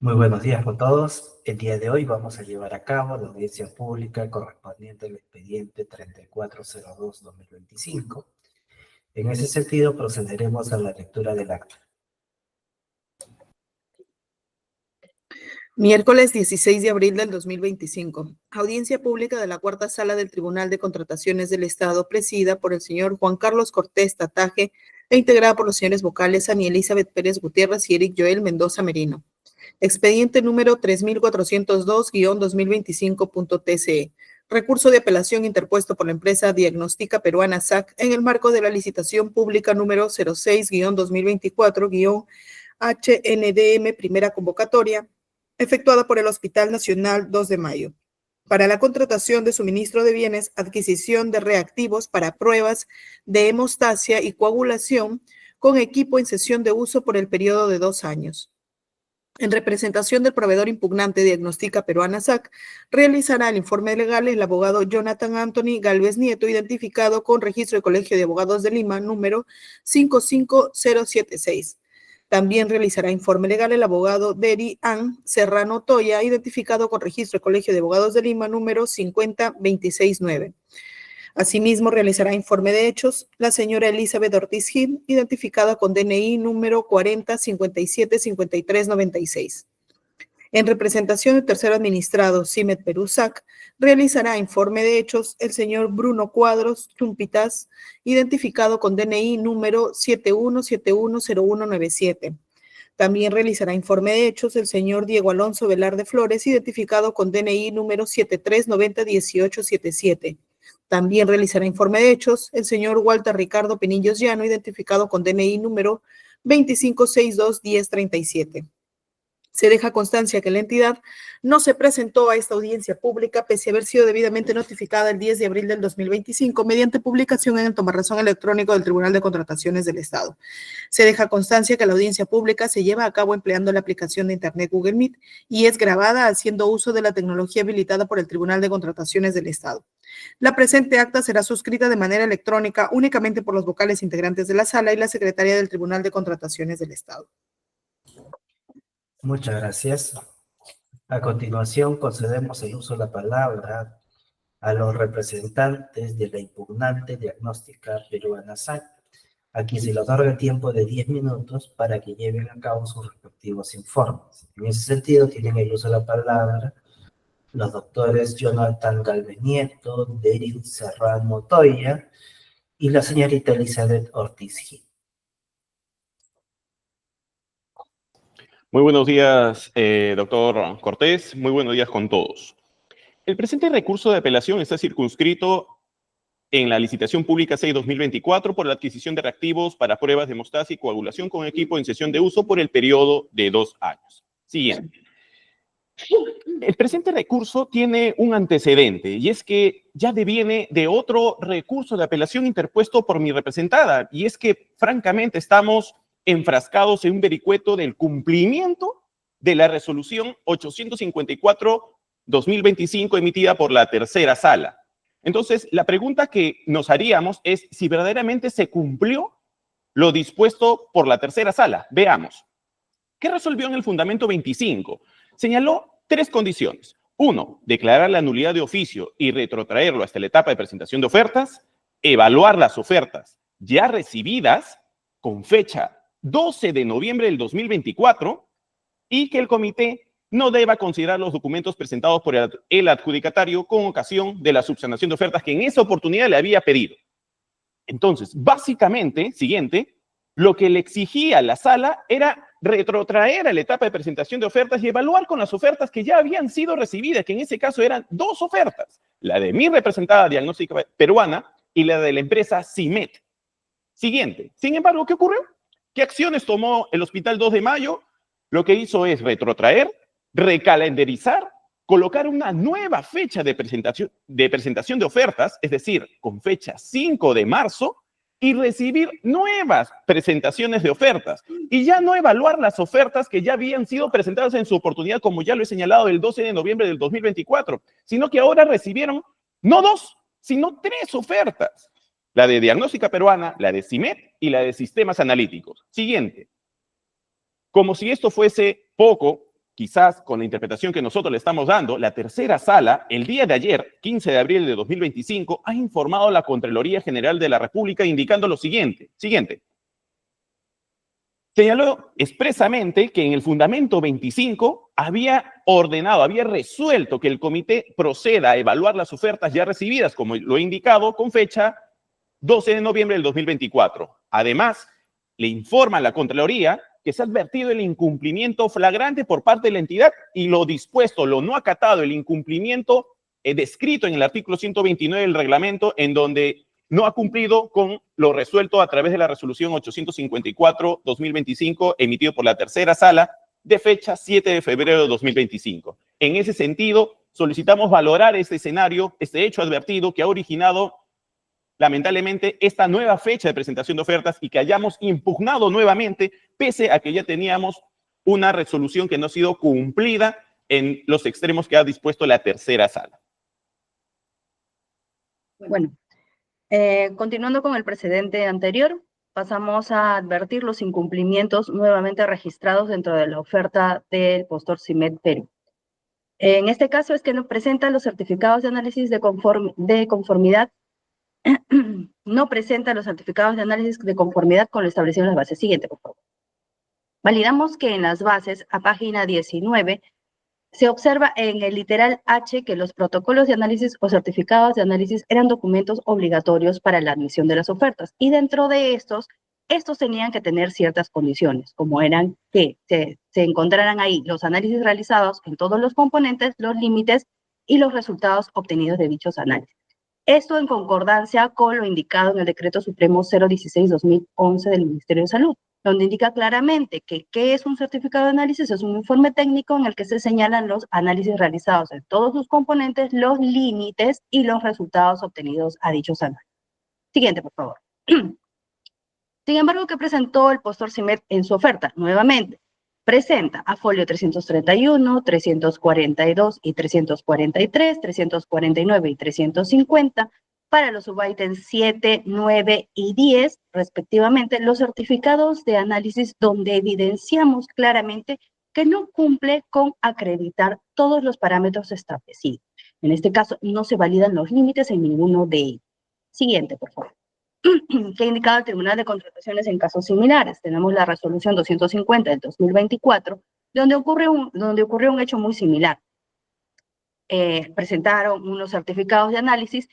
Muy buenos días con todos. El día de hoy vamos a llevar a cabo la audiencia pública correspondiente al expediente 3402-2025. En ese sentido, procederemos a la lectura del acta. Miércoles 16 de abril del 2025. Audiencia pública de la Cuarta Sala del Tribunal de Contrataciones del Estado, presidida por el señor Juan Carlos Cortés Tataje e integrada por los señores vocales Ani Elizabeth Pérez Gutiérrez y Eric Joel Mendoza Merino. Expediente número 3402-2025.tce. Recurso de apelación interpuesto por la empresa Diagnóstica Peruana SAC en el marco de la licitación pública número 06-2024-HNDM primera convocatoria, efectuada por el Hospital Nacional 2 de Mayo, para la contratación de suministro de bienes, adquisición de reactivos para pruebas de hemostasia y coagulación con equipo en cesión de uso por el periodo de 2 años. En representación del proveedor impugnante Diagnóstica Peruana SAC, realizará el informe legal el abogado Jonathan Anthony Galvez Nieto, identificado con registro de Colegio de Abogados de Lima, número 55076. También realizará informe legal el abogado Deri An Serrano Toya, identificado con registro de Colegio de Abogados de Lima, número 50269. Asimismo, realizará informe de hechos la señora Elizabeth Ortiz Gil, identificada con DNI número 40575396. En representación del tercero administrado CIMED Perú SAC, realizará informe de hechos el señor Bruno Cuadros Chumpitas, identificado con DNI número 71710197. También realizará informe de hechos el señor Diego Alonso Velarde Flores, identificado con DNI número 73901877. También realizará informe de hechos el señor Walter Ricardo Penillos Llano, identificado con DNI número 25621037. Se deja constancia que la entidad no se presentó a esta audiencia pública pese a haber sido debidamente notificada el 10 de abril del 2025 mediante publicación en el tomarrazón electrónico del Tribunal de Contrataciones del Estado. Se deja constancia que la audiencia pública se lleva a cabo empleando la aplicación de Internet Google Meet y es grabada haciendo uso de la tecnología habilitada por el Tribunal de Contrataciones del Estado. La presente acta será suscrita de manera electrónica únicamente por los vocales integrantes de la sala y la secretaria del Tribunal de Contrataciones del Estado. Muchas gracias. A continuación, concedemos el uso de la palabra a los representantes de la impugnante Diagnóstica Peruana SAC, a quien se les otorga tiempo de 10 minutos para que lleven a cabo sus respectivos informes. En ese sentido, tienen el uso de la palabra los doctores Jonathan Galvez Nieto, Derin Serrano Toya y la señorita Elizabeth Ortiz Gil. Muy buenos días, doctor Cortés. Muy buenos días con todos. El presente recurso de apelación está circunscrito en la licitación pública 6-2024 por la adquisición de reactivos para pruebas de hemostasia y coagulación con equipo en cesión de uso por el periodo de 2 años. Siguiente. El presente recurso tiene un antecedente y es que ya deviene de otro recurso de apelación interpuesto por mi representada, y es que francamente estamos enfrascados en un vericueto del cumplimiento de la resolución 854-2025 emitida por la tercera sala. Entonces, la pregunta que nos haríamos es si verdaderamente se cumplió lo dispuesto por la tercera sala. Veamos. ¿Qué resolvió en el fundamento 25? Señaló 3 condiciones. 1, declarar la nulidad de oficio y retrotraerlo hasta la etapa de presentación de ofertas, evaluar las ofertas ya recibidas con fecha 12 de noviembre del 2024 y que el comité no deba considerar los documentos presentados por el adjudicatario con ocasión de la subsanación de ofertas que en esa oportunidad le había pedido. Entonces, básicamente, siguiente, lo que le exigía la sala era retrotraer a la etapa de presentación de ofertas y evaluar con las ofertas que ya habían sido recibidas, que en ese caso eran 2 ofertas, la de mi representada Diagnóstica Peruana y la de la empresa CIMED. Siguiente. Sin embargo, ¿qué ocurrió? ¿Qué acciones tomó el Hospital 2 de Mayo? Lo que hizo es retrotraer, recalendarizar, colocar una nueva fecha de presentación de ofertas, es decir, con fecha 5 de marzo, y recibir nuevas presentaciones de ofertas. Y ya no evaluar las ofertas que ya habían sido presentadas en su oportunidad, como ya lo he señalado, el 12 de noviembre del 2024, sino que ahora recibieron no 2, sino 3 ofertas. La de Diagnóstica Peruana, la de CIMED y la de Sistemas Analíticos. Siguiente. Como si esto fuese poco, quizás con la interpretación que nosotros le estamos dando, la tercera sala, el día de ayer, 15 de abril de 2025, ha informado a la Contraloría General de la República indicando lo siguiente. Señaló expresamente que en el fundamento 25 había ordenado, había resuelto que el comité proceda a evaluar las ofertas ya recibidas, como lo he indicado, con fecha 12 de noviembre del 2024. Además, le informa a la Contraloría que se ha advertido el incumplimiento flagrante por parte de la entidad y lo dispuesto, lo no acatado, el incumplimiento descrito en el artículo 129 del reglamento, en donde no ha cumplido con lo resuelto a través de la resolución 854-2025 emitido por la tercera sala de fecha 7 de febrero de 2025. En ese sentido, solicitamos valorar este escenario, este hecho advertido que ha originado lamentablemente esta nueva fecha de presentación de ofertas y que hayamos impugnado nuevamente, pese a que ya teníamos una resolución que no ha sido cumplida en los extremos que ha dispuesto la tercera sala. Bueno, continuando con el precedente anterior, pasamos a advertir los incumplimientos nuevamente registrados dentro de la oferta del postor CIMED Perú. En este caso es que no presenta los certificados de análisis de conformidad, no presenta los certificados de análisis de conformidad con lo establecido en las bases. Siguiente, por favor. Validamos que en las bases, a página 19, se observa en el literal H que los protocolos de análisis o certificados de análisis eran documentos obligatorios para la admisión de las ofertas. Y dentro de estos tenían que tener ciertas condiciones, como eran que se encontraran ahí los análisis realizados en todos los componentes, los límites y los resultados obtenidos de dichos análisis. Esto en concordancia con lo indicado en el Decreto Supremo 016-2011 del Ministerio de Salud, donde indica claramente que ¿qué es un certificado de análisis? Es un informe técnico en el que se señalan los análisis realizados en todos sus componentes, los límites y los resultados obtenidos a dichos análisis. Siguiente, por favor. Sin embargo, ¿qué presentó el postor CIMED en su oferta? Nuevamente, presenta a folio 331, 342 y 343, 349 y 350, para los subítems 7, 9 y 10, respectivamente, los certificados de análisis donde evidenciamos claramente que no cumple con acreditar todos los parámetros establecidos. En este caso, no se validan los límites en ninguno de ellos. Siguiente, por favor. Que ha indicado el Tribunal de Contrataciones en casos similares. Tenemos la resolución 250 del 2024, donde ocurrió un hecho muy similar. Presentaron unos certificados de análisis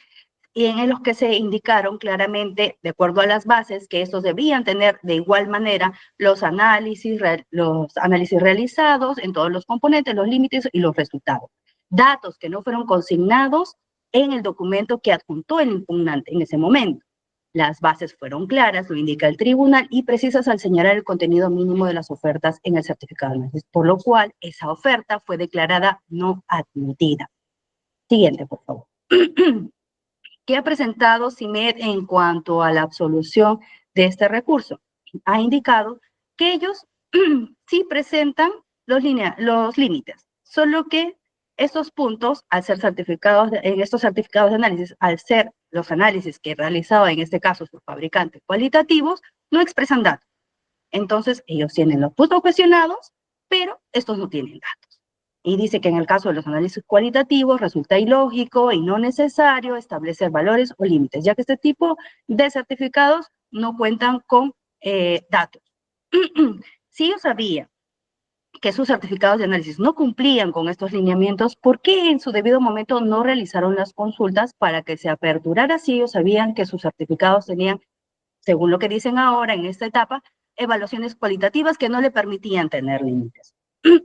y en los que se indicaron claramente, de acuerdo a las bases, que estos debían tener de igual manera los análisis realizados en todos los componentes, los límites y los resultados. Datos que no fueron consignados en el documento que adjuntó el impugnante en ese momento. Las bases fueron claras, lo indica el tribunal, y precisas al señalar el contenido mínimo de las ofertas en el certificado de análisis, por lo cual esa oferta fue declarada no admitida. Siguiente, por favor. ¿Qué ha presentado CIMED en cuanto a la absolución de este recurso? Ha indicado que ellos sí presentan los límites, solo que estos puntos, al ser certificados, en estos certificados de análisis, al ser los análisis que realizaba en este caso su fabricante cualitativos, no expresan datos. Entonces, ellos tienen los puntos cuestionados, pero estos no tienen datos. Y dice que en el caso de los análisis cualitativos resulta ilógico y no necesario establecer valores o límites, ya que este tipo de certificados no cuentan con datos. Si ellos sabían que sus certificados de análisis no cumplían con estos lineamientos, ¿por qué en su debido momento no realizaron las consultas para que se aperturara si ellos sabían que sus certificados tenían, según lo que dicen ahora en esta etapa, evaluaciones cualitativas que no le permitían tener límites?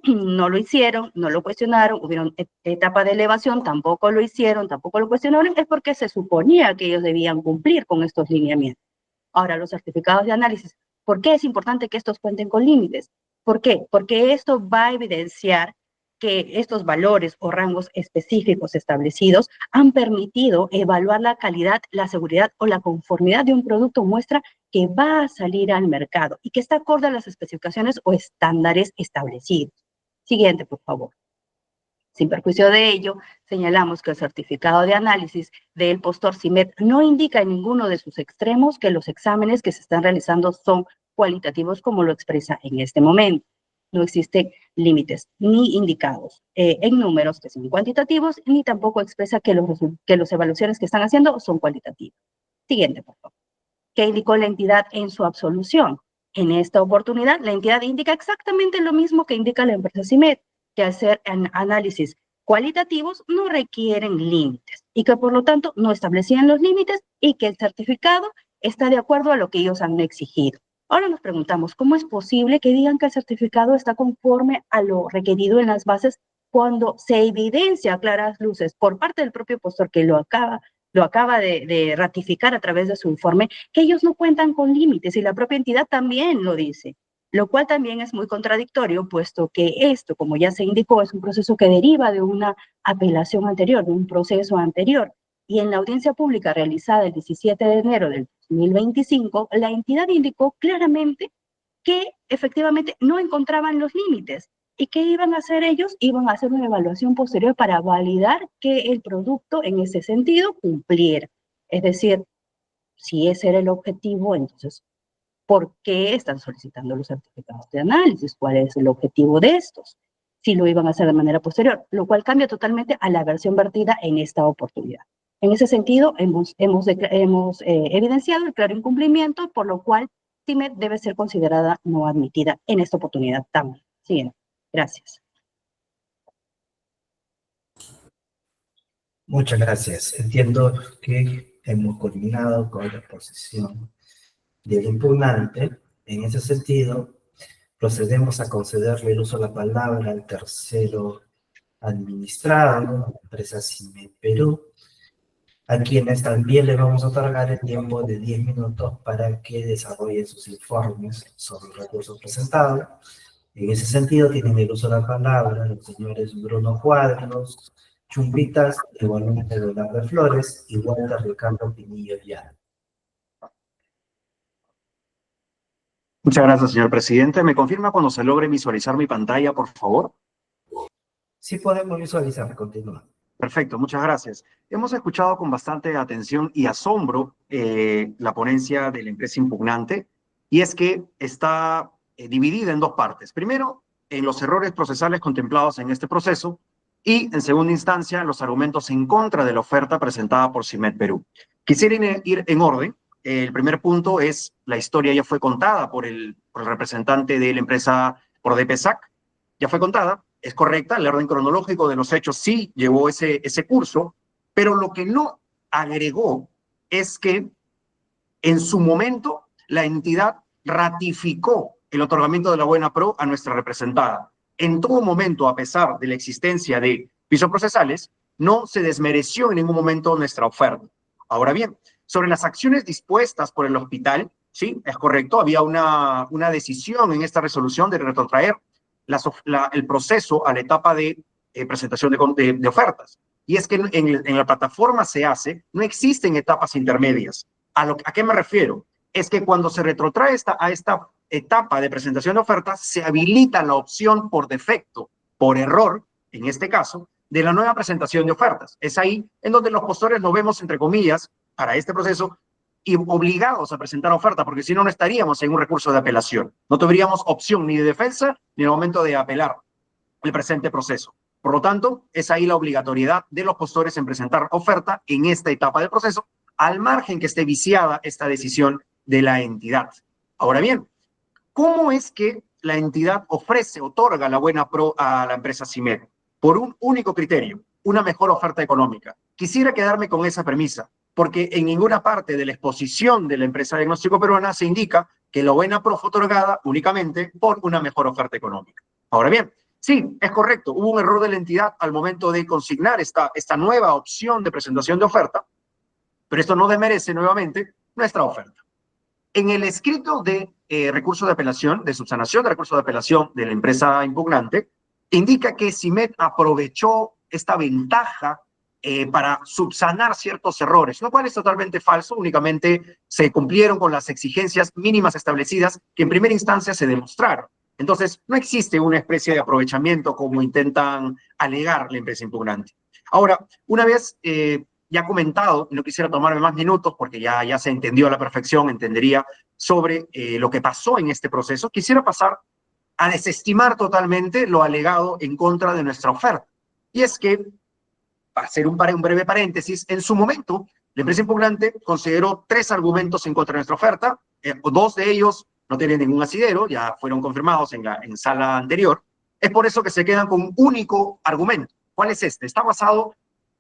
No lo hicieron, no lo cuestionaron, hubieron etapa de elevación, tampoco lo hicieron, tampoco lo cuestionaron, es porque se suponía que ellos debían cumplir con estos lineamientos. Ahora, los certificados de análisis, ¿por qué es importante que estos cuenten con límites? ¿Por qué? Porque esto va a evidenciar que estos valores o rangos específicos establecidos han permitido evaluar la calidad, la seguridad o la conformidad de un producto muestra que va a salir al mercado y que está acorde a las especificaciones o estándares establecidos. Siguiente, por favor. Sin perjuicio de ello, señalamos que el certificado de análisis del postor CIMED no indica en ninguno de sus extremos que los exámenes que se están realizando son cualitativos como lo expresa en este momento. No existe límites ni indicados en números que son cuantitativos, ni tampoco expresa que las evaluaciones que están haciendo son cualitativas. Siguiente, por favor. ¿Qué indicó la entidad en su absolución? En esta oportunidad, la entidad indica exactamente lo mismo que indica la empresa CIMED, que al hacer análisis cualitativos no requieren límites y que por lo tanto no establecían los límites y que el certificado está de acuerdo a lo que ellos han exigido. Ahora nos preguntamos, ¿cómo es posible que digan que el certificado está conforme a lo requerido en las bases cuando se evidencia a claras luces por parte del propio postor que lo acaba de ratificar a través de su informe, que ellos no cuentan con límites y la propia entidad también lo dice, lo cual también es muy contradictorio, puesto que esto, como ya se indicó, es un proceso que deriva de una apelación anterior, de un proceso anterior. Y en la audiencia pública realizada el 17 de enero del 2025, la entidad indicó claramente que efectivamente no encontraban los límites. ¿Y qué iban a hacer ellos? Iban a hacer una evaluación posterior para validar que el producto en ese sentido cumpliera. Es decir, si ese era el objetivo, entonces, ¿por qué están solicitando los certificados de análisis? ¿Cuál es el objetivo de estos? Si lo iban a hacer de manera posterior, lo cual cambia totalmente a la versión vertida en esta oportunidad. En ese sentido, hemos evidenciado el claro incumplimiento, por lo cual CIMED debe ser considerada no admitida en esta oportunidad también. Siguiente. Gracias. Muchas gracias. Entiendo que hemos culminado con la exposición del impugnante. En ese sentido, procedemos a concederle el uso de la palabra al tercero administrado, la empresa CIMED Perú, a quienes también le vamos a otorgar el tiempo de 10 minutos para que desarrollen sus informes sobre el recurso presentado. En ese sentido, tienen el uso de la palabra los señores Bruno Cuadros, Chumbitas, igualmente Leonardo Flores, y Walter Ricardo Pinillo ya. Muchas gracias, señor presidente. ¿Me confirma cuando se logre visualizar mi pantalla, por favor? Sí podemos visualizar, continúa. Perfecto, muchas gracias. Hemos escuchado con bastante atención y asombro la ponencia de la empresa impugnante, y es que está dividida en dos partes. Primero, en los errores procesales contemplados en este proceso, y en segunda instancia, los argumentos en contra de la oferta presentada por CIMED Perú. Quisiera ir en orden. El primer punto es, la historia ya fue contada por el representante de la empresa por DPSAC, ya fue contada, es correcta, el orden cronológico de los hechos sí llevó ese curso, pero lo que no agregó es que en su momento la entidad ratificó el otorgamiento de la buena pro a nuestra representada. En todo momento, a pesar de la existencia de pisos procesales, no se desmereció en ningún momento nuestra oferta. Ahora bien, sobre las acciones dispuestas por el hospital, sí, es correcto, había una decisión en esta resolución de retrotraer el proceso a la etapa de presentación de ofertas. Y es que en la plataforma SEACE no existen etapas intermedias. ¿A qué me refiero? Es que cuando se retrotrae a esta etapa de presentación de ofertas, se habilita la opción por defecto, por error, en este caso, de la nueva presentación de ofertas. Es ahí en donde los postores nos vemos, entre comillas, para este proceso, y obligados a presentar oferta, porque si no, no estaríamos en un recurso de apelación. No tendríamos opción ni de defensa ni en el momento de apelar el presente proceso. Por lo tanto, es ahí la obligatoriedad de los postores en presentar oferta en esta etapa del proceso, al margen que esté viciada esta decisión de la entidad. Ahora bien, ¿cómo es que la entidad otorga la buena pro a la empresa CIMED? Por un único criterio, una mejor oferta económica. Quisiera quedarme con esa premisa, porque en ninguna parte de la exposición de la empresa diagnóstico peruana se indica que la buena pro fue otorgada únicamente por una mejor oferta económica. Ahora bien, sí, es correcto, hubo un error de la entidad al momento de consignar esta nueva opción de presentación de oferta, pero esto no desmerece nuevamente nuestra oferta. En el escrito de recurso de apelación, de subsanación de recurso de apelación de la empresa impugnante, indica que CIMED aprovechó esta ventaja para subsanar ciertos errores, lo cual es totalmente falso. Únicamente se cumplieron con las exigencias mínimas establecidas que en primera instancia se demostraron. Entonces, no existe una especie de aprovechamiento como intentan alegar la empresa impugnante. Ahora, una vez ya comentado, no quisiera tomarme más minutos porque ya se entendió a la perfección, entendería sobre lo que pasó en este proceso, quisiera pasar a desestimar totalmente lo alegado en contra de nuestra oferta. Y es que, para hacer un breve paréntesis, en su momento, la empresa impugnante consideró 3 argumentos en contra de nuestra oferta. 2 de ellos no tienen ningún asidero, ya fueron confirmados en sala anterior. Es por eso que se quedan con un único argumento. ¿Cuál es este? Está basado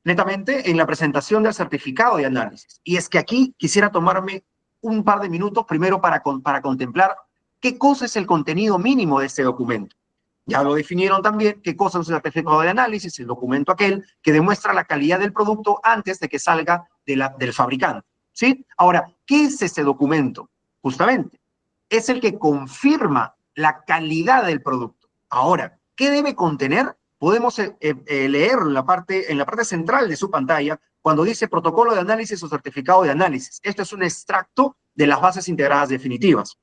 netamente en la presentación del certificado de análisis. Y es que aquí quisiera tomarme un par de minutos primero para contemplar qué cosa es el contenido mínimo de este documento. Ya lo definieron también, qué cosa es el certificado de análisis, el documento aquel que demuestra la calidad del producto antes de que salga del fabricante, ¿sí? Ahora, ¿qué es ese documento? Justamente, es el que confirma la calidad del producto. Ahora, ¿qué debe contener? Podemos leer en la parte central de su pantalla cuando dice protocolo de análisis o certificado de análisis. Esto es un extracto de las bases integradas definitivas.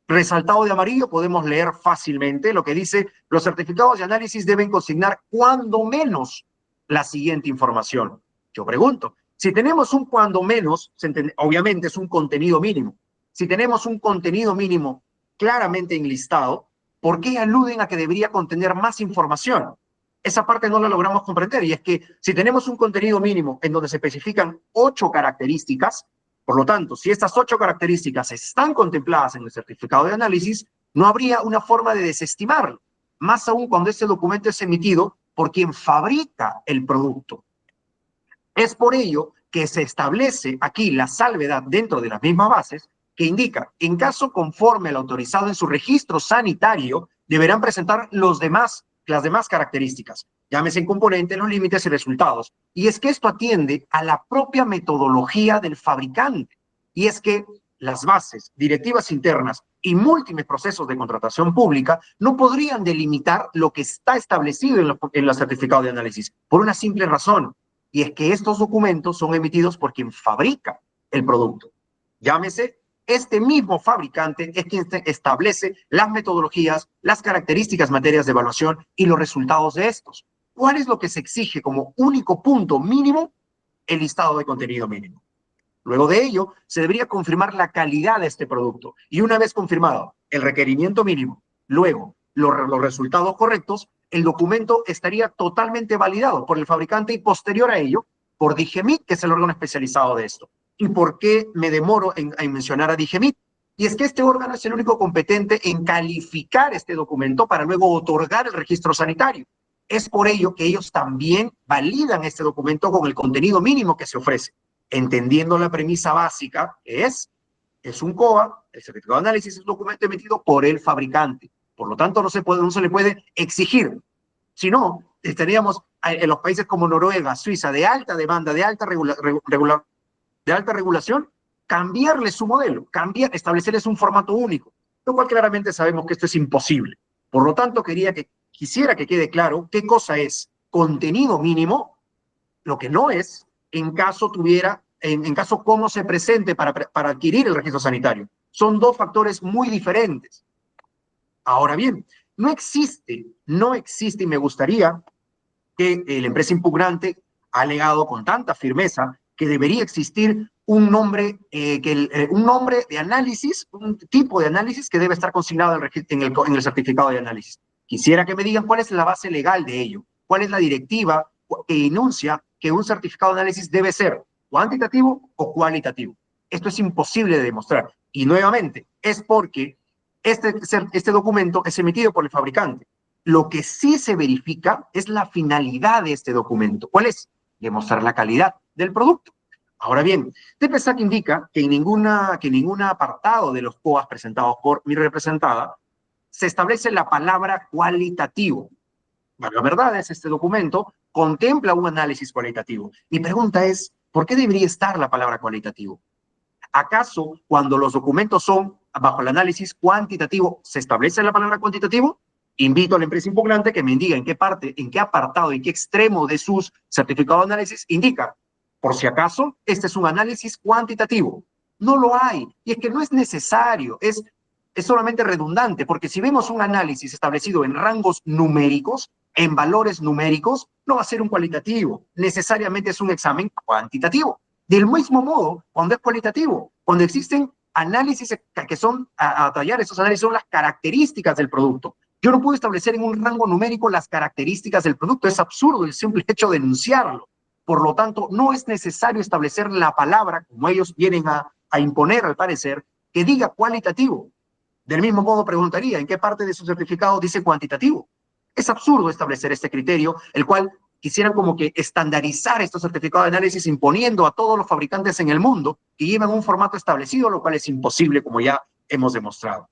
Resaltado de amarillo, podemos leer fácilmente lo que dice: los certificados de análisis deben consignar cuando menos la siguiente información. Yo pregunto, si tenemos un cuando menos, obviamente es un contenido mínimo. Si tenemos un contenido mínimo claramente enlistado, ¿por qué aluden a que debería contener más información? Esa parte no la logramos comprender, y es que si tenemos un contenido mínimo en donde se especifican 8 características, por lo tanto, si estas 8 características están contempladas en el certificado de análisis, no habría una forma de desestimarlo, más aún cuando este documento es emitido por quien fabrica el producto. Es por ello que se establece aquí la salvedad dentro de las mismas bases que indica, en caso conforme al autorizado en su registro sanitario, deberán presentar las demás características, llámese en componentes, los límites y resultados. Y es que esto atiende a la propia metodología del fabricante. Y es que las bases, directivas internas y múltiples procesos de contratación pública no podrían delimitar lo que está establecido en el certificado de análisis, por una simple razón, y es que estos documentos son emitidos por quien fabrica el producto. Llámese, este mismo fabricante es quien establece las metodologías, las características, materias de evaluación y los resultados de estos. ¿Cuál es lo que se exige como único punto mínimo? El listado de contenido mínimo. Luego de ello, se debería confirmar la calidad de este producto. Y una vez confirmado el requerimiento mínimo, luego los resultados correctos, el documento estaría totalmente validado por el fabricante y posterior a ello, por DIGEMIT, que es el órgano especializado de esto. ¿Y por qué me demoro en mencionar a DIGEMIT? Y es que este órgano es el único competente en calificar este documento para luego otorgar el registro sanitario. Es por ello que ellos también validan este documento con el contenido mínimo que se ofrece, entendiendo la premisa básica, que es un COA, el certificado de análisis es un documento emitido por el fabricante. Por lo tanto, no se le puede exigir. Si no, estaríamos en los países como Noruega, Suiza, de alta demanda, de alta regulación, cambiarle su modelo, establecerles un formato único, lo cual claramente sabemos que esto es imposible. Por lo tanto, quisiera que quede claro qué cosa es contenido mínimo, lo que no es, en caso cómo se presente para adquirir el registro sanitario. Son 2 factores muy diferentes. Ahora bien, no existe, y me gustaría que la empresa impugnante ha alegado con tanta firmeza que debería existir un nombre de análisis, un tipo de análisis que debe estar consignado en el certificado de análisis. Quisiera que me digan cuál es la base legal de ello, cuál es la directiva que enuncia que un certificado de análisis debe ser cuantitativo o cualitativo. Esto es imposible de demostrar. Y nuevamente, es porque este documento es emitido por el fabricante. Lo que sí se verifica es la finalidad de este documento. ¿Cuál es? Demostrar la calidad del producto. Ahora bien, TPSAC indica que en ningún apartado de los COAs presentados por mi representada se establece la palabra cualitativo. La verdad es, este documento contempla un análisis cualitativo. Mi pregunta es, ¿por qué debería estar la palabra cualitativo? ¿Acaso cuando los documentos son bajo el análisis cuantitativo se establece la palabra cuantitativo? Invito a la empresa impugnante que me indique en qué parte, en qué apartado, en qué extremo de sus certificados de análisis indica, por si acaso, este es un análisis cuantitativo. No lo hay, y es que no es necesario, es solamente redundante, porque si vemos un análisis establecido en rangos numéricos, en valores numéricos, no va a ser un cualitativo, necesariamente es un examen cuantitativo. Del mismo modo, cuando es cualitativo, cuando existen análisis que son, a tallar esos análisis son las características del producto. Yo no puedo establecer en un rango numérico las características del producto, es absurdo el simple hecho de enunciarlo. Por lo tanto, no es necesario establecer la palabra, como ellos vienen a imponer al parecer, que diga cualitativo. Del mismo modo preguntaría, ¿en qué parte de su certificado dice cuantitativo? Es absurdo establecer este criterio, el cual quisieran como que estandarizar estos certificados de análisis imponiendo a todos los fabricantes en el mundo que llevan un formato establecido, lo cual es imposible, como ya hemos demostrado.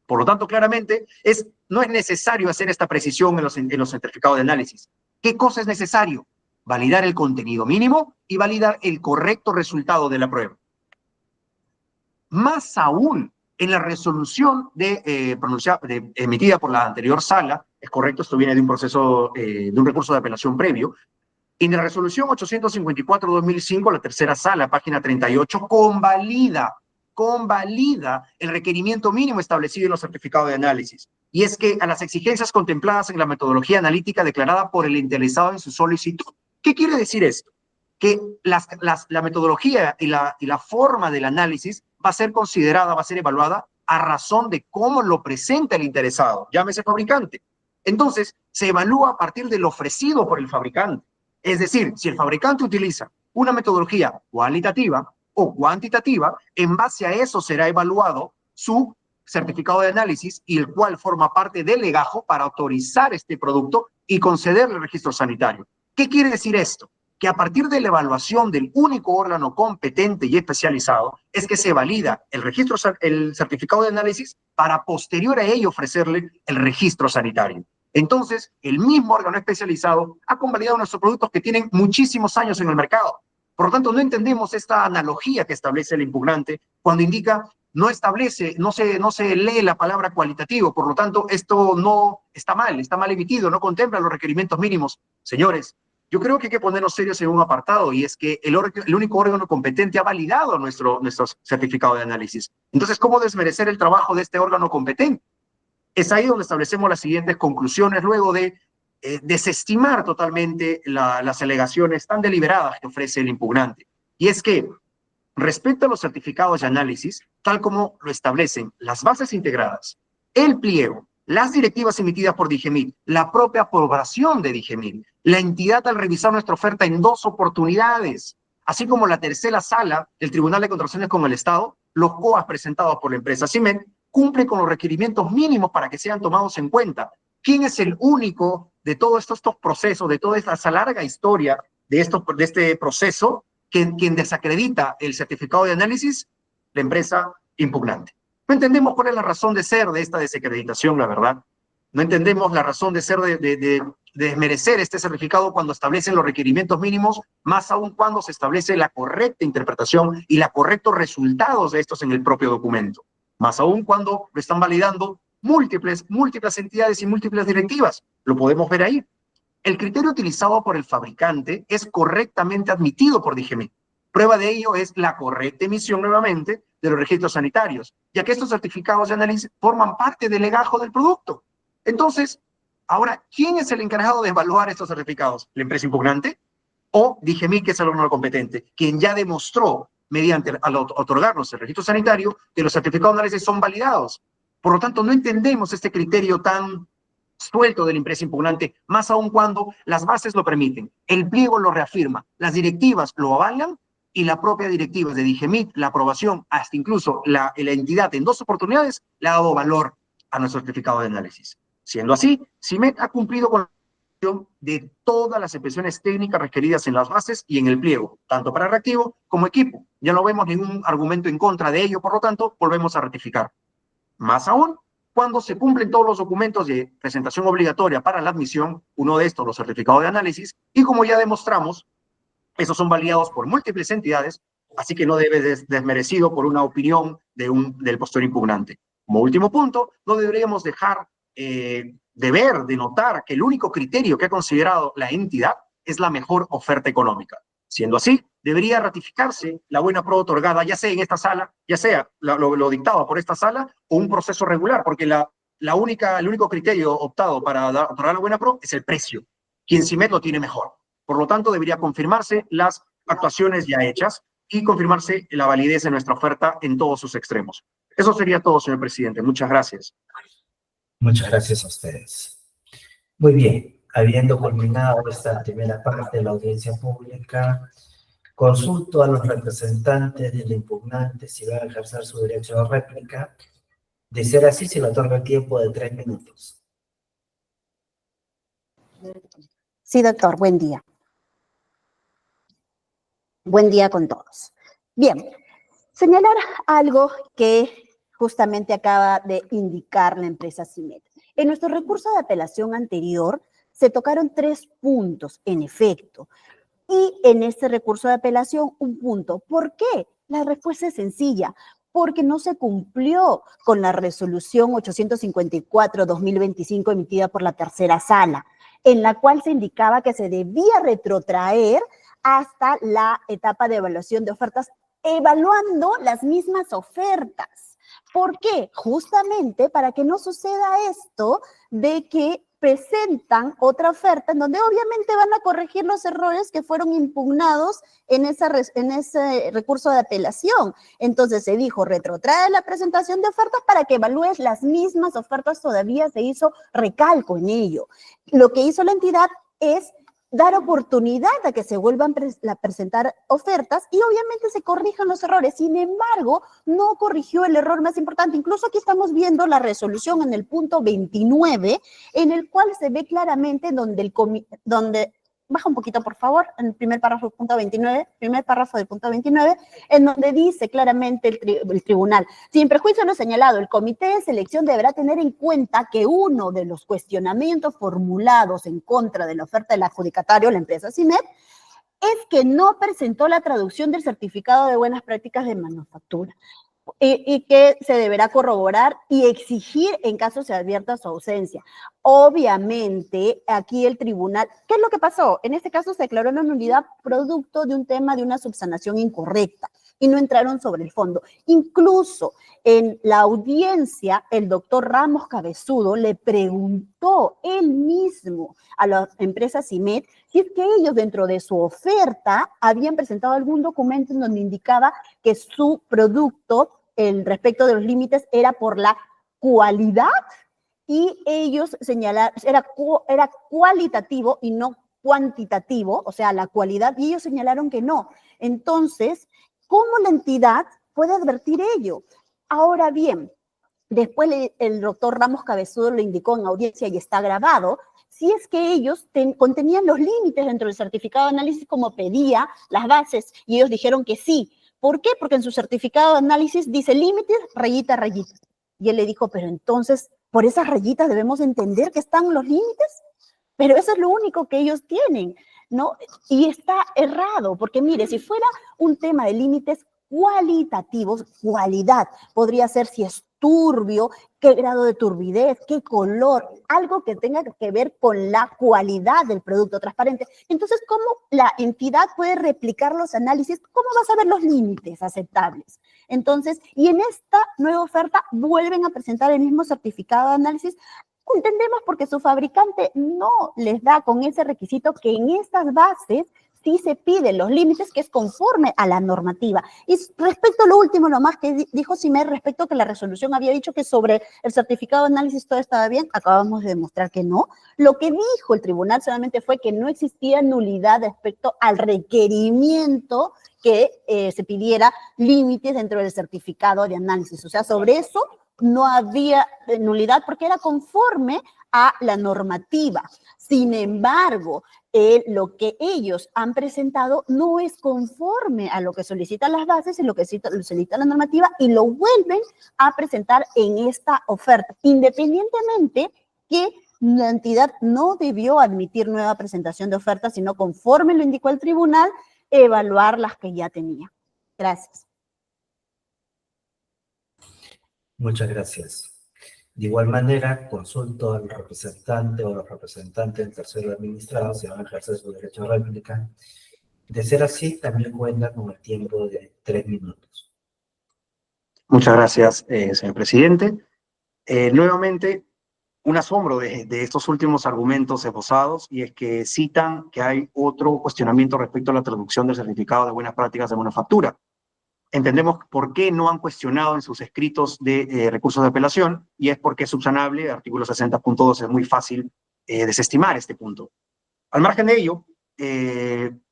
Por lo tanto, claramente, no es necesario hacer esta precisión en los certificados de análisis. ¿Qué cosa es necesario? Validar el contenido mínimo y validar el correcto resultado de la prueba. Más aún, en la resolución emitida por la anterior sala, es correcto, esto viene de un proceso, de un recurso de apelación previo, en la resolución 854-2005, la tercera sala, página 38, convalida el requerimiento mínimo establecido en los certificados de análisis. Y es que a las exigencias contempladas en la metodología analítica declarada por el interesado en su solicitud. ¿Qué quiere decir esto? Que la metodología y la forma del análisis va a ser considerada, va a ser evaluada a razón de cómo lo presenta el interesado, llámese fabricante. Entonces, se evalúa a partir de lo ofrecido por el fabricante. Es decir, si el fabricante utiliza una metodología cualitativa o cuantitativa, en base a eso será evaluado su certificado de análisis y el cual forma parte del legajo para autorizar este producto y concederle el registro sanitario. ¿Qué quiere decir esto? Que a partir de la evaluación del único órgano competente y especializado es que se valida el certificado de análisis para posterior a ello ofrecerle el registro sanitario. Entonces, el mismo órgano especializado ha convalidado nuestros productos que tienen muchísimos años en el mercado. Por lo tanto, no entendemos esta analogía que establece el impugnante cuando indica no se lee la palabra cualitativo, por lo tanto, esto no está mal emitido, no contempla los requerimientos mínimos. Señores, yo creo que hay que ponernos serios en un apartado y es que el único órgano competente ha validado nuestro certificado de análisis. Entonces, ¿cómo desmerecer el trabajo de este órgano competente? Es ahí donde establecemos las siguientes conclusiones luego de desestimar totalmente las alegaciones tan deliberadas que ofrece el impugnante. Y es que, respecto a los certificados de análisis, tal como lo establecen las bases integradas, el pliego, las directivas emitidas por DIGEMIT, la propia aprobación de DIGEMIT, la entidad al revisar nuestra oferta en 2 oportunidades, así como la tercera sala del Tribunal de Contrataciones con el Estado, los COAs presentados por la empresa CIMET, cumplen con los requerimientos mínimos para que sean tomados en cuenta. ¿Quién es el único de todos estos procesos, de toda esta larga historia de este proceso, quien desacredita el certificado de análisis? La empresa impugnante. No entendemos cuál es la razón de ser de esta desacreditación, la verdad. No entendemos la razón de ser de desmerecer este certificado cuando establecen los requerimientos mínimos, más aún cuando se establece la correcta interpretación y los correctos resultados de estos en el propio documento. Más aún cuando lo están validando múltiples entidades y múltiples directivas. Lo podemos ver ahí. El criterio utilizado por el fabricante es correctamente admitido por DIGEMIT. Prueba de ello es la correcta emisión nuevamente de los registros sanitarios, ya que estos certificados de análisis forman parte del legajo del producto. Entonces, ahora, ¿quién es el encargado de evaluar estos certificados? ¿La empresa impugnante? ¿O DIGEMIT, que es el órgano competente, quien ya demostró, al otorgarnos el registro sanitario, que los certificados de análisis son validados? Por lo tanto, no entendemos este criterio tan suelto de la empresa impugnante, más aún cuando las bases lo permiten, el pliego lo reafirma, las directivas lo avalan y la propia directiva de DIGEMIT, la aprobación, hasta incluso la entidad en 2 oportunidades, le ha dado valor a nuestro certificado de análisis. Siendo así, CIMET ha cumplido con la de todas las expresiones técnicas requeridas en las bases y en el pliego, tanto para reactivo como equipo. Ya no vemos ningún argumento en contra de ello, por lo tanto, volvemos a ratificar. Más aún, cuando se cumplen todos los documentos de presentación obligatoria para la admisión, uno de estos, los certificados de análisis, y como ya demostramos, esos son validados por múltiples entidades, así que no debe ser desmerecido por una opinión del posterior impugnante. Como último punto, no deberíamos dejar de notar que el único criterio que ha considerado la entidad es la mejor oferta económica. Siendo así, debería ratificarse la buena prueba otorgada, ya sea en esta sala, ya sea lo dictado por esta sala o un proceso regular, porque el único criterio optado para otorgar la buena prueba es el precio. Quien CIMET lo tiene mejor. Por lo tanto, debería confirmarse las actuaciones ya hechas. y confirmarse la validez de nuestra oferta en todos sus extremos. Eso sería todo, señor presidente. Muchas gracias. Muchas gracias a ustedes. Muy bien, habiendo culminado esta primera parte de la audiencia pública, consulto a los representantes del impugnante si van a ejercer su derecho de réplica. De ser así, se le otorga el tiempo de 3 minutos. Sí, doctor, buen día. Buen día con todos. Bien, señalar algo que justamente acaba de indicar la empresa CIMED. En nuestro recurso de apelación anterior se tocaron 3 puntos, en efecto. Y en este recurso de apelación, un punto. ¿Por qué? La respuesta es sencilla. Porque no se cumplió con la resolución 854-2025 emitida por la tercera sala, en la cual se indicaba que se debía retrotraer hasta la etapa de evaluación de ofertas, evaluando las mismas ofertas. ¿Por qué? Justamente para que no suceda esto de que presentan otra oferta en donde obviamente van a corregir los errores que fueron impugnados en ese recurso de apelación. Entonces se dijo, retrotrae la presentación de ofertas para que evalúes las mismas ofertas, todavía se hizo recalco en ello. Lo que hizo la entidad es dar oportunidad a que se vuelvan a presentar ofertas y obviamente se corrijan los errores. Sin embargo, no corrigió el error más importante. Incluso aquí estamos viendo la resolución en el punto 29, en el cual se ve claramente donde baja un poquito, por favor, en el primer párrafo del punto 29, en donde dice claramente el tribunal, sin perjuicio de lo señalado, el comité de selección deberá tener en cuenta que uno de los cuestionamientos formulados en contra de la oferta del adjudicatario, la empresa CIMED, es que no presentó la traducción del certificado de buenas prácticas de manufactura. Y que se deberá corroborar y exigir en caso se advierta su ausencia. Obviamente, aquí el tribunal, ¿qué es lo que pasó? En este caso se declaró la nulidad producto de un tema de una subsanación incorrecta y no entraron sobre el fondo. Incluso en la audiencia, el doctor Ramos Cabezudo le preguntó él mismo a la empresa CIMED si es que ellos dentro de su oferta habían presentado algún documento en donde indicaba que su producto, respecto de los límites, era por la cualidad, y ellos señalaron, era cualitativo y no cuantitativo, o sea, la cualidad, y ellos señalaron que no. Entonces, ¿cómo la entidad puede advertir ello? Ahora bien, después el doctor Ramos Cabezudo lo indicó en audiencia y está grabado, si es que ellos contenían los límites dentro del certificado de análisis como pedía las bases, y ellos dijeron que sí. ¿Por qué? Porque en su certificado de análisis dice límites, rayita, rayita. Y él le dijo, pero entonces, por esas rayitas debemos entender que están los límites, pero eso es lo único que ellos tienen, ¿no? Y está errado, porque mire, si fuera un tema de límites cualitativos, cualidad, podría ser si es turbio, qué grado de turbidez, qué color, algo que tenga que ver con la cualidad del producto transparente. Entonces, ¿cómo la entidad puede replicar los análisis? ¿Cómo va a saber los límites aceptables? Entonces, y en esta nueva oferta vuelven a presentar el mismo certificado de análisis. Entendemos porque su fabricante no les da con ese requisito que en estas bases sí se piden los límites, que es conforme a la normativa. Y respecto a lo último, lo más que dijo CIMED, respecto a que la resolución había dicho que sobre el certificado de análisis todo estaba bien, acabamos de demostrar que no. Lo que dijo el tribunal solamente fue que no existía nulidad respecto al requerimiento que se pidiera límites dentro del certificado de análisis. O sea, sobre eso no había nulidad porque era conforme a la normativa. Sin embargo, lo que ellos han presentado no es conforme a lo que solicitan las bases y lo que solicita la normativa, y lo vuelven a presentar en esta oferta, independientemente que la entidad no debió admitir nueva presentación de ofertas, sino conforme lo indicó el tribunal, evaluar las que ya tenía. Gracias. Muchas gracias. De igual manera, consulto al representante o los representantes del tercero administrado si van a ejercer su derecho de réplica. De ser así, también cuenta con el tiempo de 3 minutos. Muchas gracias, señor presidente. Nuevamente, un asombro de estos últimos argumentos esbozados, y es que citan que hay otro cuestionamiento respecto a la traducción del certificado de buenas prácticas de manufactura. Entendemos por qué no han cuestionado en sus escritos de recursos de apelación, y es porque es subsanable, artículo 60.2, es muy fácil desestimar este punto. Al margen de ello,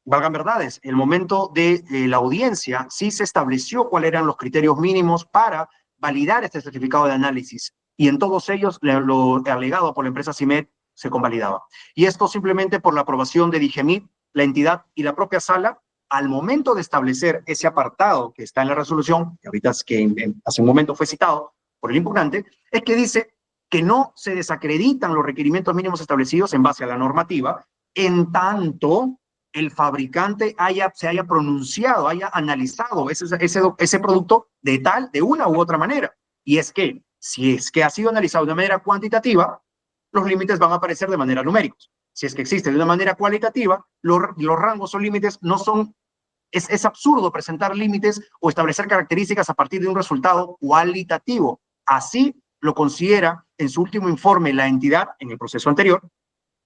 valgan verdades, el momento de la audiencia sí se estableció cuáles eran los criterios mínimos para validar este certificado de análisis, y en todos ellos lo alegado por la empresa CIMED se convalidaba. Y esto simplemente por la aprobación de DIGEMIT, la entidad y la propia sala, al momento de establecer ese apartado que está en la resolución, que ahorita hace un momento fue citado por el impugnante, es que dice que no se desacreditan los requerimientos mínimos establecidos en base a la normativa, en tanto el fabricante se haya pronunciado, haya analizado ese producto de una u otra manera. Y es que, si es que ha sido analizado de una manera cuantitativa, los límites van a aparecer de manera numérica. Si es que existe de una manera cualitativa, los rangos o límites no son. Es absurdo presentar límites o establecer características a partir de un resultado cualitativo. Así lo considera en su último informe la entidad en el proceso anterior,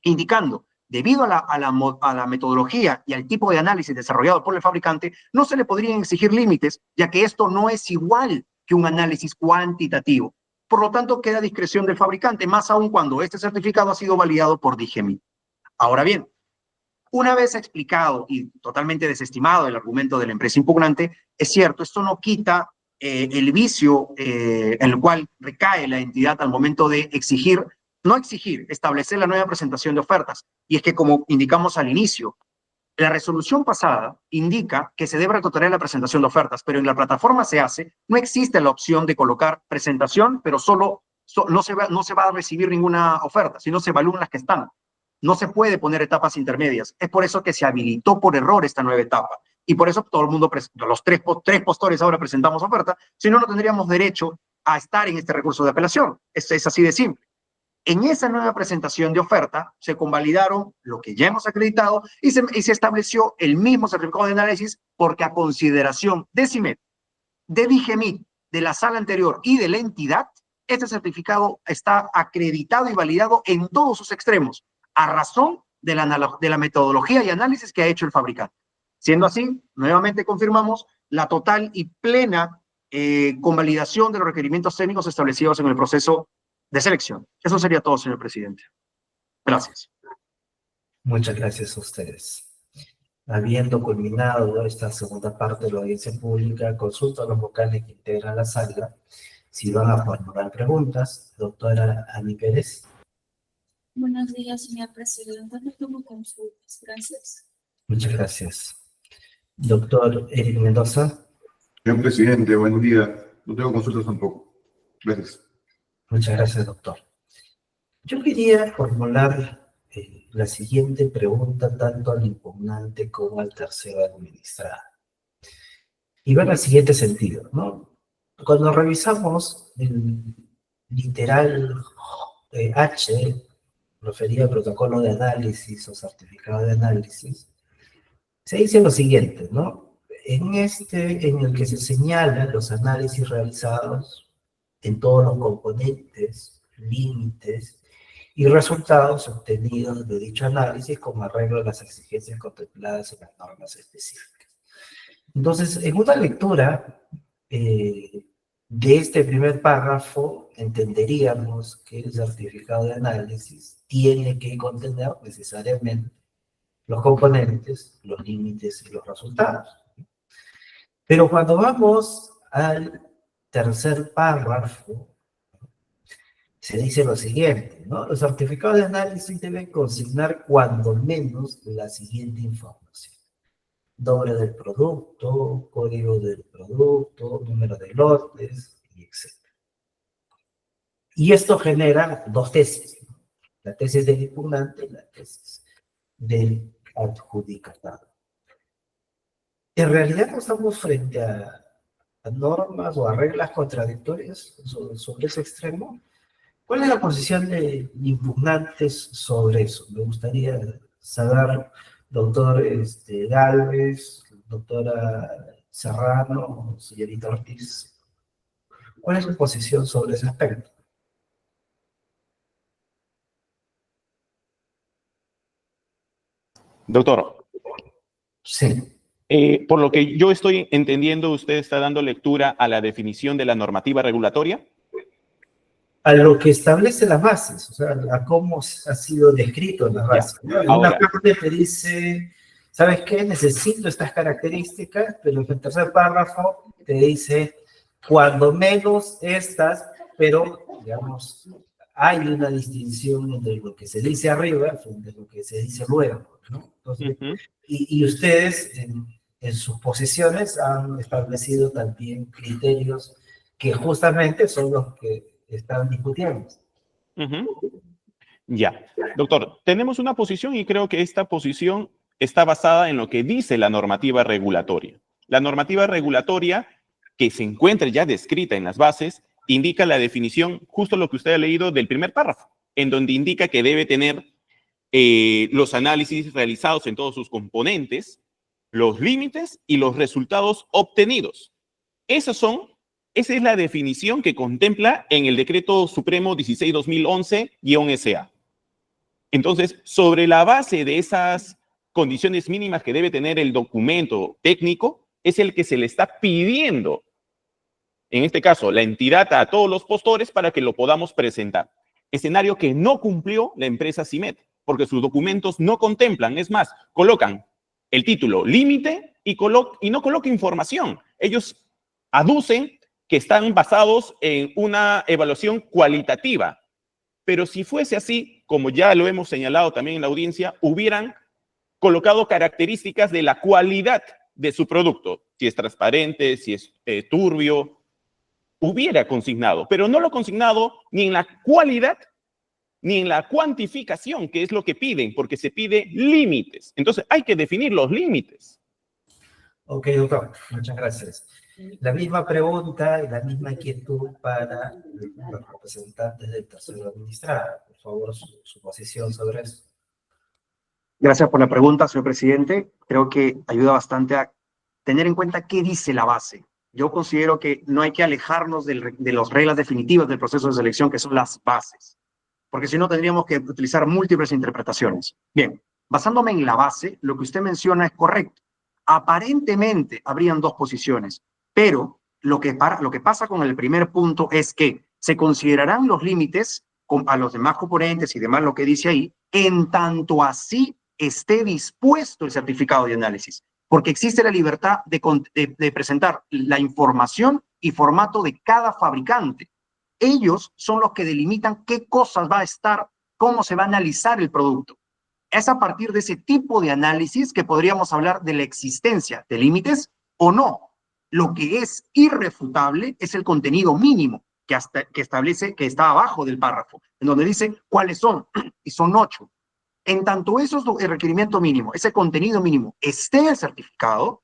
indicando, debido a la metodología y al tipo de análisis desarrollado por el fabricante, no se le podrían exigir límites, ya que esto no es igual que un análisis cuantitativo. Por lo tanto, queda a discreción del fabricante, más aún cuando este certificado ha sido validado por DIGEMIT. Ahora bien, una vez explicado y totalmente desestimado el argumento de la empresa impugnante, es cierto, esto no quita el vicio en el cual recae la entidad al momento de establecer la nueva presentación de ofertas. Y es que, como indicamos al inicio, la resolución pasada indica que se debe retrotraer la presentación de ofertas, pero en la plataforma no existe la opción de colocar presentación, pero no se va a recibir ninguna oferta, sino se evalúan las que están. No se puede poner etapas intermedias. Es por eso que se habilitó por error esta nueva etapa. Y por eso todo el mundo, los tres postores ahora presentamos oferta, si no, no tendríamos derecho a estar en este recurso de apelación. Es así de simple. En esa nueva presentación de oferta se convalidaron lo que ya hemos acreditado y se estableció el mismo certificado de análisis, porque a consideración de CIMED, de DIGEMIT, de la sala anterior y de la entidad, este certificado está acreditado y validado en todos sus extremos, a razón de la metodología y análisis que ha hecho el fabricante. Siendo así, nuevamente confirmamos la total y plena convalidación de los requerimientos técnicos establecidos en el proceso de selección. Eso sería todo, señor presidente. Gracias. Muchas gracias a ustedes. Habiendo culminado esta segunda parte de la audiencia pública, consulto a los vocales que integran la sala si van a formular preguntas. Doctora Ani Pérez. Buenos días, señor presidente. No tengo consultas. Gracias. Muchas gracias. Doctor Eric Mendoza. Señor presidente, buen día. No tengo consultas tampoco. Gracias. Muchas gracias, doctor. Yo quería formular la siguiente pregunta tanto al impugnante como al tercero administrado. Y va en el siguiente sentido, ¿no? Cuando revisamos el literal H, referido al protocolo de análisis o certificado de análisis, se dice lo siguiente, ¿no? En el que se señalan los análisis realizados en todos los componentes, límites y resultados obtenidos de dicho análisis como arreglo de las exigencias contempladas en las normas específicas. Entonces, en una lectura de este primer párrafo, entenderíamos que el certificado de análisis tiene que contener necesariamente los componentes, los límites y los resultados. Pero cuando vamos al tercer párrafo, se dice lo siguiente, ¿no? Los certificados de análisis deben consignar cuando menos la siguiente información: nombre del producto, código del producto, número de lotes, etc. Y esto genera dos tesis, ¿no? La tesis del impugnante y la tesis del adjudicatario. En realidad no estamos frente a normas o a reglas contradictorias sobre ese extremo. ¿Cuál es la posición de impugnantes sobre eso? Me gustaría saber, doctor Gálvez, doctora Serrano, señorita Ortiz, ¿cuál es su posición sobre ese aspecto? Doctor, Sí. por lo que yo estoy entendiendo, usted está dando lectura a la definición de la normativa regulatoria. A lo que establece las bases, o sea, a cómo ha sido descrito en las bases, ¿no? En una Ahora. parte te dice, ¿sabes qué? Necesito estas características, pero en el tercer párrafo te dice, cuando menos estas, pero, digamos, hay una distinción entre lo que se dice arriba y de lo que se dice luego, ¿no? Entonces, y ustedes en sus posiciones han establecido también criterios que justamente son los que están discutiendo. Ya. Doctor, tenemos una posición y creo que esta posición está basada en lo que dice la normativa regulatoria. La normativa regulatoria que se encuentra ya descrita en las bases indica la definición, justo lo que usted ha leído del primer párrafo, en donde indica que debe tener los análisis realizados en todos sus componentes, los límites y los resultados obtenidos. Esa es la definición que contempla en el Decreto Supremo 16-2011-SA. Entonces, sobre la base de esas condiciones mínimas que debe tener el documento técnico, es el que se le está pidiendo, en este caso, la entidad a todos los postores para que lo podamos presentar. Escenario que no cumplió la empresa CIMED, porque sus documentos no contemplan, es más, colocan el título límite y no colocan información. Ellos aducen que están basados en una evaluación cualitativa. Pero si fuese así, como ya lo hemos señalado también en la audiencia, hubieran colocado características de la cualidad de su producto. Si es transparente, si es turbio, hubiera consignado. Pero no lo ha consignado ni en la cualidad ni en la cuantificación, que es lo que piden, porque se pide límites. Entonces, hay que definir los límites. Ok, doctor, muchas gracias. La misma pregunta y la misma inquietud para los representantes del tercero administrado. Por favor, su posición sobre eso. Gracias por la pregunta, señor presidente. Creo que ayuda bastante a tener en cuenta qué dice la base. Yo considero que no hay que alejarnos de las reglas definitivas del proceso de selección, que son las bases, porque si no tendríamos que utilizar múltiples interpretaciones. Bien, basándome en la base, lo que usted menciona es correcto. Aparentemente habrían dos posiciones, pero lo que pasa con el primer punto es que se considerarán los límites a los demás componentes y demás, lo que dice ahí, en tanto así esté dispuesto el certificado de análisis, porque existe la libertad de presentar la información y formato de cada fabricante. Ellos son los que delimitan qué cosas va a estar, cómo se va a analizar el producto. Es a partir de ese tipo de análisis que podríamos hablar de la existencia de límites o no. Lo que es irrefutable es el contenido mínimo que establece, que está abajo del párrafo, en donde dice cuáles son, y son 8. En tanto eso es el requerimiento mínimo, ese contenido mínimo esté el certificado,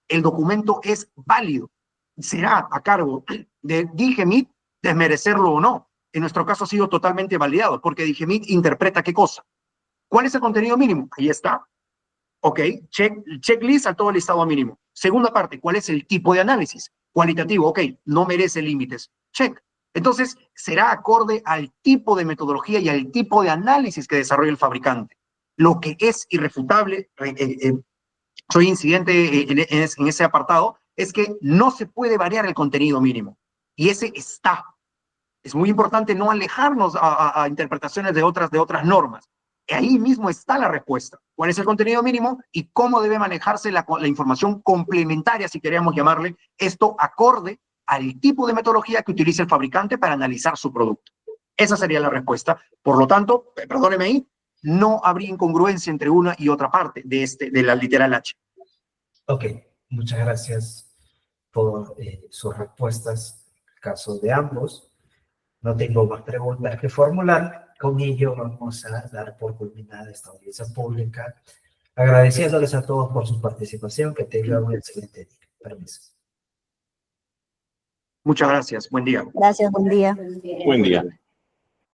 el documento es válido. Será a cargo de DIGEMIT desmerecerlo o no. En nuestro caso ha sido totalmente validado, porque DIGEMIT interpreta qué cosa. ¿Cuál es el contenido mínimo? Ahí está. Ok, checklist a todo el listado mínimo. Segunda parte, ¿cuál es el tipo de análisis? Cualitativo, ok, no merece límites. Check. Entonces, será acorde al tipo de metodología y al tipo de análisis que desarrolla el fabricante. Lo que es irrefutable, soy incidente en ese apartado, es que no se puede variar el contenido mínimo. Y ese está. Es muy importante no alejarnos a interpretaciones de otras normas. Ahí mismo está la respuesta. ¿Cuál es el contenido mínimo y cómo debe manejarse la información complementaria, si queríamos llamarle, esto acorde al tipo de metodología que utiliza el fabricante para analizar su producto? Esa sería la respuesta. Por lo tanto, perdóneme ahí, no habría incongruencia entre una y otra parte de la literal H. Ok, muchas gracias por sus respuestas en el caso de ambos. No tengo más preguntas que formular. Con ello vamos a dar por culminada esta audiencia pública, agradeciéndoles a todos por su participación. Que tengan un excelente día. Permiso. Muchas gracias. Buen día. Gracias, buen día. Buen día.